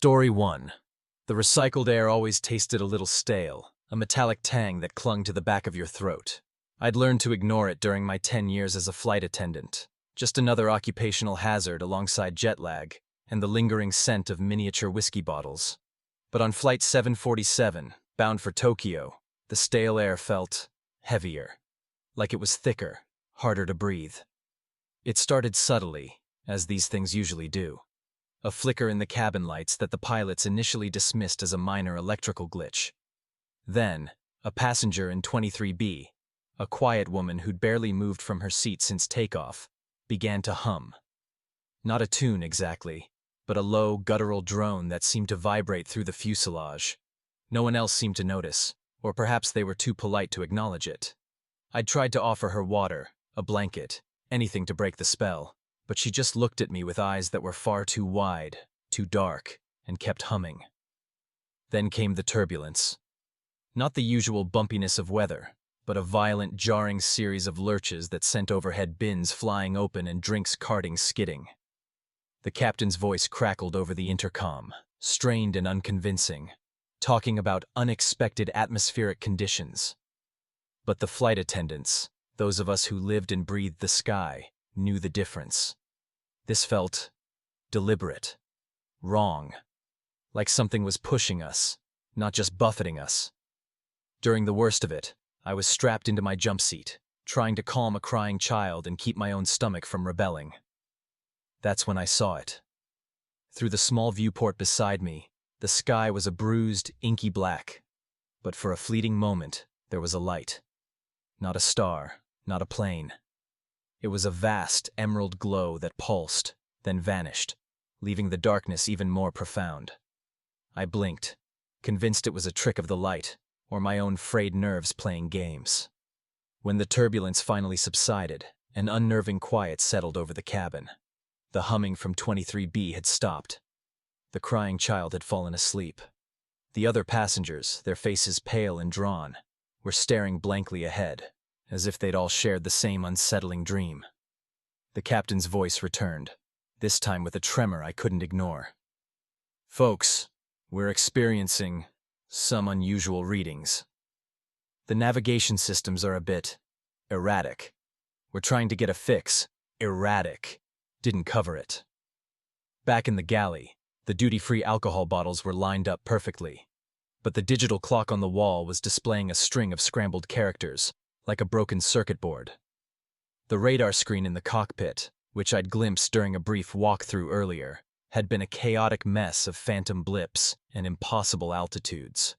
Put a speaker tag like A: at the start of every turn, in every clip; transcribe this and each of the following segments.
A: Story 1. The recycled air always tasted a little stale, a metallic tang that clung to the back of your throat. I'd learned to ignore it during my 10 years as a flight attendant. Just another occupational hazard alongside jet lag and the lingering scent of miniature whiskey bottles. But on Flight 747, bound for Tokyo, the stale air felt heavier, like it was thicker, harder to breathe. It started subtly, as these things usually do. A flicker in the cabin lights that the pilots initially dismissed as a minor electrical glitch. Then, a passenger in 23B, a quiet woman who'd barely moved from her seat since takeoff, began to hum. Not a tune exactly, but a low, guttural drone that seemed to vibrate through the fuselage. No one else seemed to notice, or perhaps they were too polite to acknowledge it. I'd tried to offer her water, a blanket, anything to break the spell, but she just looked at me with eyes that were far too wide, too dark, and kept humming. Then came the turbulence. Not the usual bumpiness of weather, but a violent, jarring series of lurches that sent overhead bins flying open and drinks carting skidding. The captain's voice crackled over the intercom, strained and unconvincing, talking about unexpected atmospheric conditions. But the flight attendants, those of us who lived and breathed the sky, knew the difference. This felt deliberate, wrong, like something was pushing us, not just buffeting us. During the worst of it, I was strapped into my jump seat, trying to calm a crying child and keep my own stomach from rebelling. That's when I saw it. Through the small viewport beside me, the sky was a bruised, inky black. But for a fleeting moment, there was a light. Not a star, not a plane. It was a vast, emerald glow that pulsed, then vanished, leaving the darkness even more profound. I blinked, convinced it was a trick of the light, or my own frayed nerves playing games. When the turbulence finally subsided, an unnerving quiet settled over the cabin. The humming from 23B had stopped. The crying child had fallen asleep. The other passengers, their faces pale and drawn, were staring blankly ahead, as if they'd all shared the same unsettling dream. The captain's voice returned, this time with a tremor I couldn't ignore. "Folks, we're experiencing some unusual readings. The navigation systems are a bit erratic. We're trying to get a fix. Erratic didn't cover it." Back in the galley, the duty-free alcohol bottles were lined up perfectly, but the digital clock on the wall was displaying a string of scrambled characters, like a broken circuit board. The radar screen in the cockpit, which I'd glimpsed during a brief walkthrough earlier, had been a chaotic mess of phantom blips and impossible altitudes.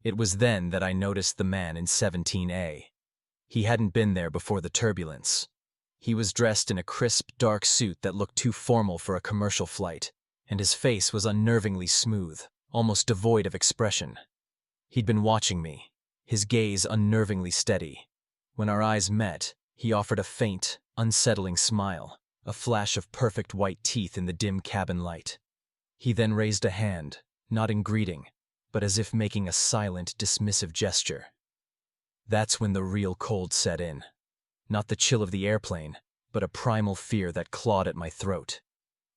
A: It was then that I noticed the man in 17A. He hadn't been there before the turbulence. He was dressed in a crisp, dark suit that looked too formal for a commercial flight, and his face was unnervingly smooth, almost devoid of expression. He'd been watching me, his gaze unnervingly steady. When our eyes met, he offered a faint, unsettling smile, a flash of perfect white teeth in the dim cabin light. He then raised a hand, not in greeting, but as if making a silent, dismissive gesture. That's when the real cold set in. Not the chill of the airplane, but a primal fear that clawed at my throat.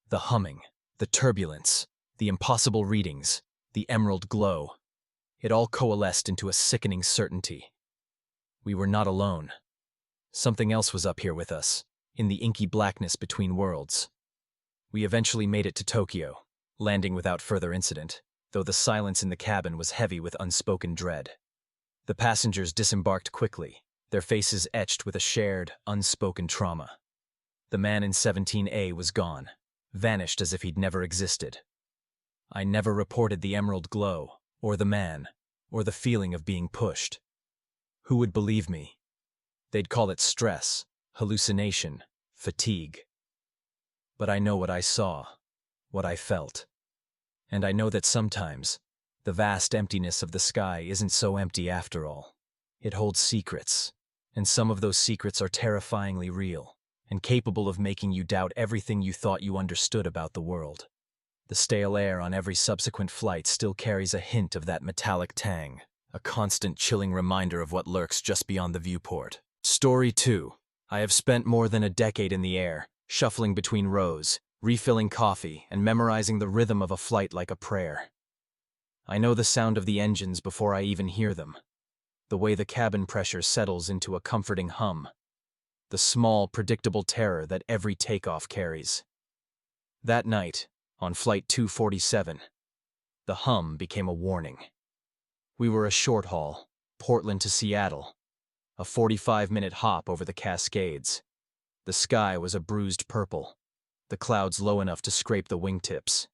A: The humming, the turbulence, the impossible readings, the emerald glow. It all coalesced into a sickening certainty. We were not alone. Something else was up here with us, in the inky blackness between worlds. We eventually made it to Tokyo, landing without further incident, though the silence in the cabin was heavy with unspoken dread. The passengers disembarked quickly, their faces etched with a shared, unspoken trauma. The man in 17A was gone, vanished as if he'd never existed. I never reported the emerald glow, or the man, or the feeling of being pushed. Who would believe me? They'd call it stress, hallucination, fatigue. But I know what I saw, what I felt. And I know that sometimes, the vast emptiness of the sky isn't so empty after all. It holds secrets, and some of those secrets are terrifyingly real, and capable of making you doubt everything you thought you understood about the world. The stale air on every subsequent flight still carries a hint of that metallic tang, a constant chilling reminder of what lurks just beyond the viewport. Story 2. I have spent more than a decade in the air, shuffling between rows, refilling coffee and memorizing the rhythm of a flight like a prayer. I know the sound of the engines before I even hear them, the way the cabin pressure settles into a comforting hum, the small, predictable terror that every takeoff carries. That night, on Flight 247, the hum became a warning. We were a short haul, Portland to Seattle, a 45-minute hop over the Cascades. The sky was a bruised purple, the clouds low enough to scrape the wingtips.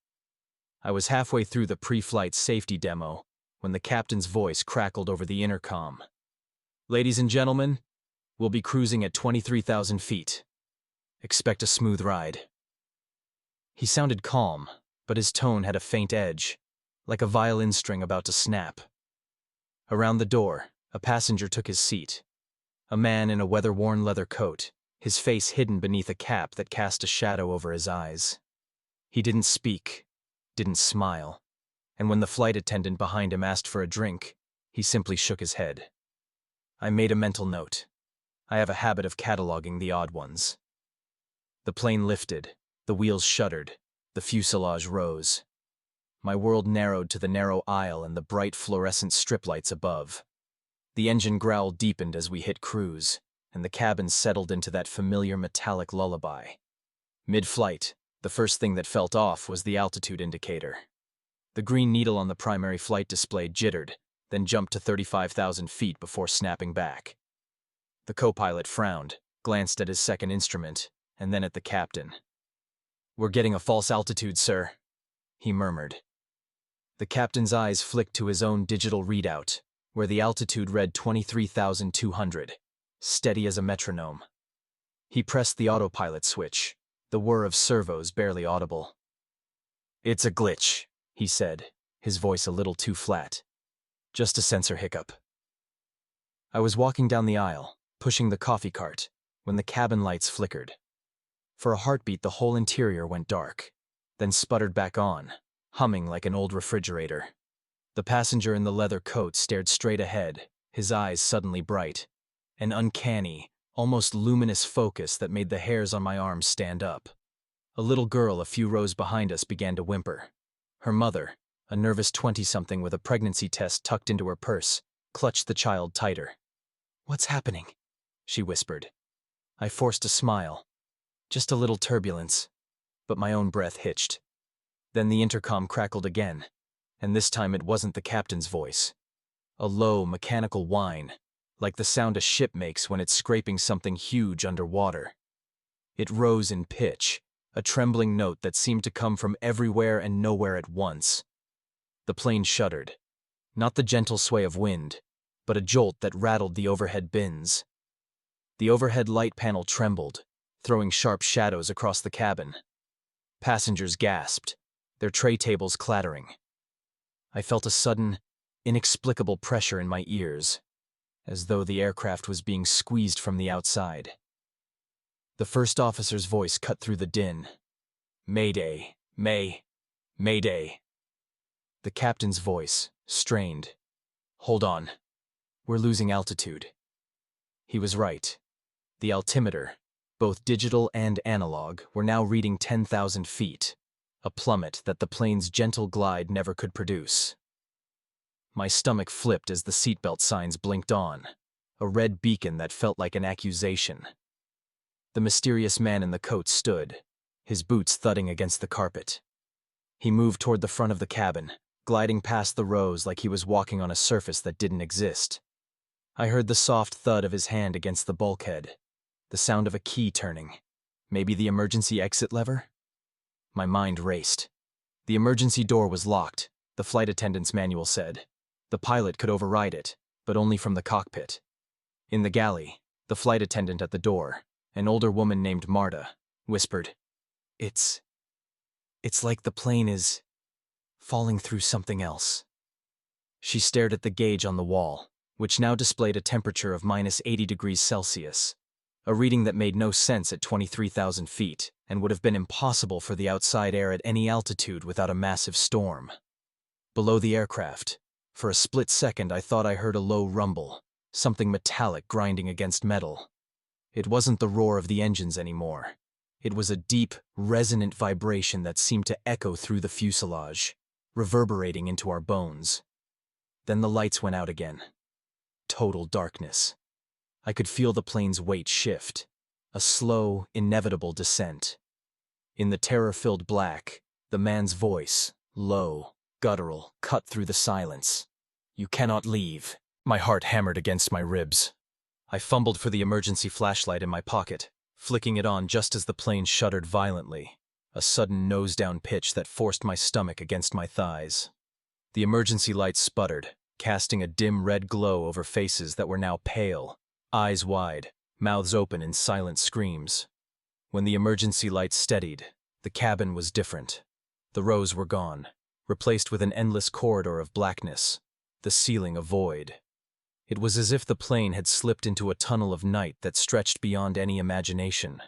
A: I was halfway through the pre-flight safety demo when the captain's voice crackled over the intercom. "Ladies and gentlemen, we'll be cruising at 23,000 feet. Expect a smooth ride." He sounded calm, but his tone had a faint edge, like a violin string about to snap. Around the door, a passenger took his seat. A man in a weather-worn leather coat, his face hidden beneath a cap that cast a shadow over his eyes. He didn't speak, didn't smile, and when the flight attendant behind him asked for a drink, he simply shook his head. I made a mental note. I have a habit of cataloging the odd ones. The plane lifted, the wheels shuddered, the fuselage rose. My world narrowed to the narrow aisle and the bright fluorescent strip lights above. The engine growl deepened as we hit cruise, and the cabin settled into that familiar metallic lullaby. Mid-flight, the first thing that felt off was the altitude indicator. The green needle on the primary flight display jittered, then jumped to 35,000 feet before snapping back. The co-pilot frowned, glanced at his second instrument, and then at the captain. "We're getting a false altitude, sir," he murmured. The captain's eyes flicked to his own digital readout, where the altitude read 23,200, steady as a metronome. He pressed the autopilot switch, the whir of servos barely audible. "It's a glitch," he said, his voice a little too flat. "Just a sensor hiccup." I was walking down the aisle, pushing the coffee cart, when the cabin lights flickered. For a heartbeat, the whole interior went dark, then sputtered back on, humming like an old refrigerator. The passenger in the leather coat stared straight ahead, his eyes suddenly bright, an uncanny, almost luminous focus that made the hairs on my arms stand up. A little girl a few rows behind us began to whimper. Her mother, a nervous 20-something with a pregnancy test tucked into her purse, clutched the child tighter. "What's happening?" she whispered. I forced a smile. Just a little turbulence, but my own breath hitched. Then the intercom crackled again, and this time it wasn't the captain's voice. A low, mechanical whine, like the sound a ship makes when it's scraping something huge underwater. It rose in pitch, a trembling note that seemed to come from everywhere and nowhere at once. The plane shuddered, not the gentle sway of wind, but a jolt that rattled the overhead bins. The overhead light panel trembled, throwing sharp shadows across the cabin. Passengers gasped, their tray tables clattering. I felt a sudden, inexplicable pressure in my ears, as though the aircraft was being squeezed from the outside. The first officer's voice cut through the din. "Mayday, Mayday." The captain's voice, strained. "Hold on. We're losing altitude." He was right. The altimeter, both digital and analog, were now reading 10,000 feet, a plummet that the plane's gentle glide never could produce. My stomach flipped as the seatbelt signs blinked on, a red beacon that felt like an accusation. The mysterious man in the coat stood, his boots thudding against the carpet. He moved toward the front of the cabin, gliding past the rows like he was walking on a surface that didn't exist. I heard the soft thud of his hand against the bulkhead, the sound of a key turning. Maybe the emergency exit lever? My mind raced. The emergency door was locked, the flight attendant's manual said. The pilot could override it, but only from the cockpit. In the galley, the flight attendant at the door, an older woman named Marta, whispered, It's like the plane is falling through something else." She stared at the gauge on the wall, which now displayed a temperature of -80°C, a reading that made no sense at 23,000 feet and would have been impossible for the outside air at any altitude without a massive storm. Below the aircraft, for a split second I thought I heard a low rumble, something metallic grinding against metal. It wasn't the roar of the engines anymore. It was a deep, resonant vibration that seemed to echo through the fuselage, reverberating into our bones. Then the lights went out again. Total darkness. I could feel the plane's weight shift, a slow, inevitable descent. In the terror-filled black, the man's voice, low, guttural, cut through the silence. "You cannot leave." My heart hammered against my ribs. I fumbled for the emergency flashlight in my pocket, flicking it on just as the plane shuddered violently, a sudden nose-down pitch that forced my stomach against my thighs. The emergency light sputtered, casting a dim red glow over faces that were now pale, eyes wide, mouths open in silent screams. When the emergency light steadied, the cabin was different. The rows were gone, replaced with an endless corridor of blackness, the ceiling a void. It was as if the plane had slipped into a tunnel of night that stretched beyond any imagination.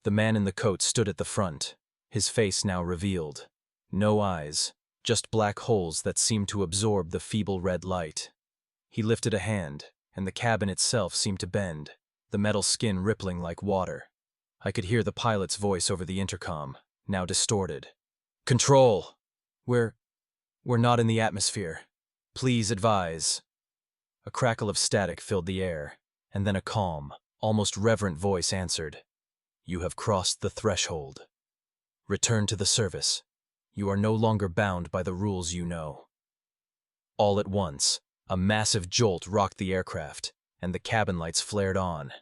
A: The man in the coat stood at the front, his face now revealed. No eyes, just black holes that seemed to absorb the feeble red light. He lifted a hand, and the cabin itself seemed to bend, the metal skin rippling like water. I could hear the pilot's voice over the intercom, now distorted. "Control! We're not in the atmosphere. Please advise." A crackle of static filled the air, and then a calm, almost reverent voice answered. "You have crossed the threshold. Return to the service. You are no longer bound by the rules you know." All at once, a massive jolt rocked the aircraft, and the cabin lights flared on.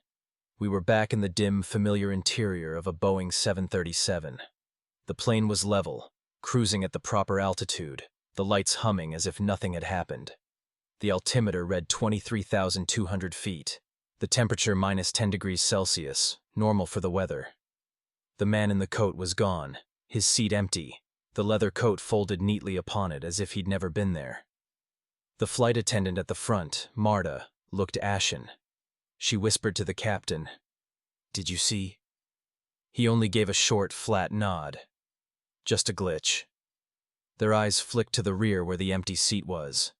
A: We were back in the dim, familiar interior of a Boeing 737. The plane was level, cruising at the proper altitude, the lights humming as if nothing had happened. The altimeter read 23,200 feet, the temperature minus 10 degrees Celsius, normal for the weather. The man in the coat was gone, his seat empty, the leather coat folded neatly upon it as if he'd never been there. The flight attendant at the front, Marta, looked ashen. She whispered to the captain, "Did you see?" He only gave a short, flat nod. "Just a glitch." Their eyes flicked to the rear where the empty seat was.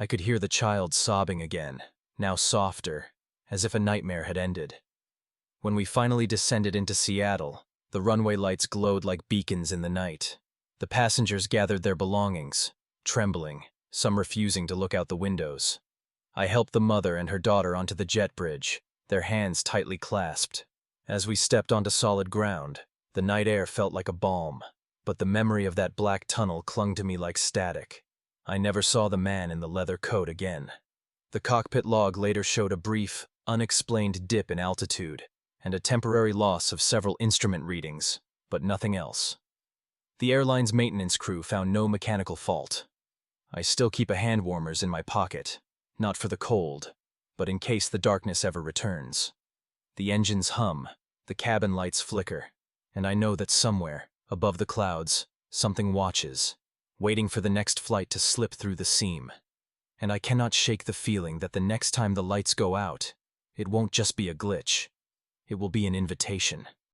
A: I could hear the child sobbing again, now softer, as if a nightmare had ended. When we finally descended into Seattle, the runway lights glowed like beacons in the night. The passengers gathered their belongings, trembling, some refusing to look out the windows. I helped the mother and her daughter onto the jet bridge, their hands tightly clasped. As we stepped onto solid ground, the night air felt like a balm, but the memory of that black tunnel clung to me like static. I never saw the man in the leather coat again. The cockpit log later showed a brief, unexplained dip in altitude and a temporary loss of several instrument readings, but nothing else. The airline's maintenance crew found no mechanical fault. I still keep a hand warmers in my pocket, not for the cold, but in case the darkness ever returns. The engines hum, the cabin lights flicker, and I know that somewhere, above the clouds, something watches, waiting for the next flight to slip through the seam. And I cannot shake the feeling that the next time the lights go out, it won't just be a glitch. It will be an invitation.